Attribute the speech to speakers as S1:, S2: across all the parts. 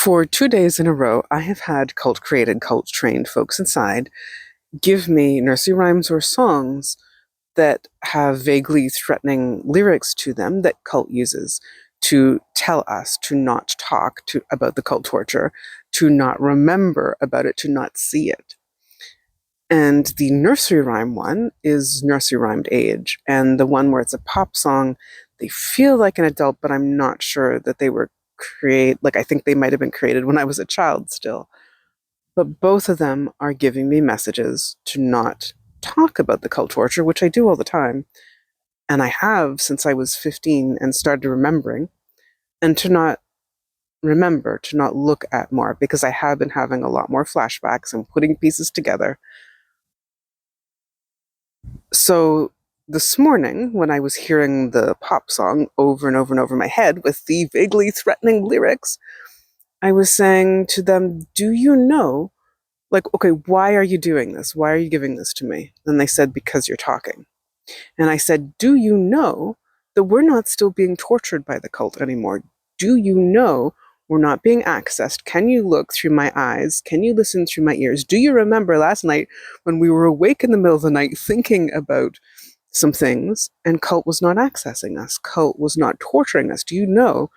S1: For 2 days in a row, I have had cult-created, cult-trained folks inside give me nursery rhymes or songs that have vaguely threatening lyrics to them that cult uses to tell us to not talk about the cult torture, to not remember about it, to not see it. And the nursery rhyme one is nursery rhymed age. And the one where it's a pop song, they feel like an adult, but I'm not sure that they were I think they might have been created when I was a child still. But both of them are giving me messages to not talk about the cult torture, which I do all the time. And I have since I was 15 and started remembering, and to not remember, to not look at more, because I have been having a lot more flashbacks and putting pieces together. So this morning, when I was hearing the pop song over and over and over in my head with the vaguely threatening lyrics, I was saying to them, do you know, okay, why are you doing this? Why are you giving this to me? And they said, because you're talking. And I said, do you know that we're not still being tortured by the cult anymore? Do you know we're not being accessed? Can you look through my eyes? Can you listen through my ears? Do you remember last night when we were awake in the middle of the night thinking about some things and cult was not accessing us? Cult was not torturing us. Do you know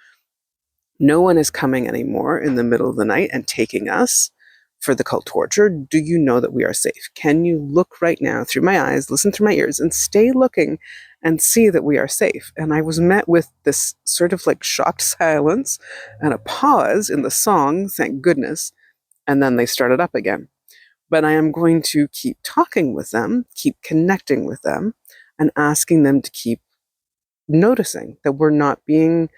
S1: no one is coming anymore in the middle of the night and taking us for the cult torture? Do you know that we are safe? Can you look right now through my eyes, listen through my ears, and stay looking and see that we are safe? And I was met with this sort of shocked silence and a pause in the song, thank goodness, and then they started up again. But I am going to keep talking with them, keep connecting with them, and asking them to keep noticing that we're not being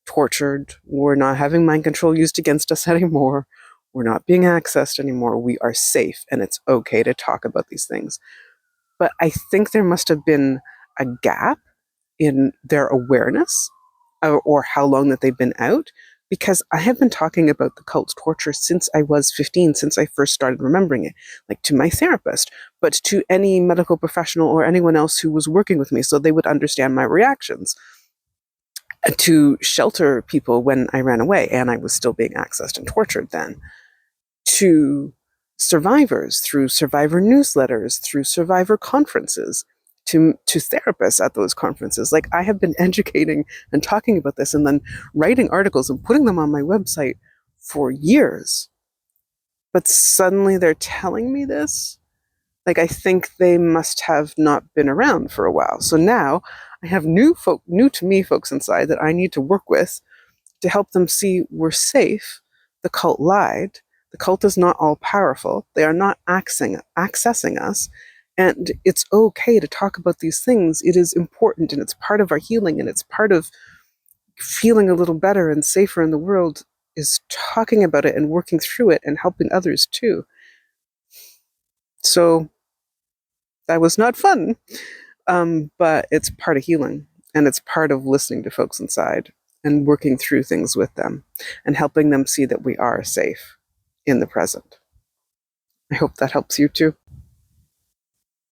S1: tortured, we're not having mind control used against us anymore, we're not being accessed anymore, we are safe, and it's okay to talk about these things. But I think there must have been a gap in their awareness or how long that they've been out, because I have been talking about the cult's torture since I was 15, since I first started remembering it, to my therapist, but to any medical professional or anyone else who was working with me so they would understand my reactions, to shelter people when I ran away and I was still being accessed and tortured then, to survivors through survivor newsletters, through survivor conferences, to therapists at those conferences. I have been educating and talking about this and then writing articles and putting them on my website for years. But suddenly they're telling me this? I think they must have not been around for a while. So now I have new to me folks inside that I need to work with to help them see we're safe. The cult lied. The cult is not all powerful. They are not accessing us. And it's okay to talk about these things. It is important, and it's part of our healing, and it's part of feeling a little better and safer in the world, is talking about it and working through it and helping others too. So that was not fun, but it's part of healing, and it's part of listening to folks inside and working through things with them and helping them see that we are safe in the present. I hope that helps you too.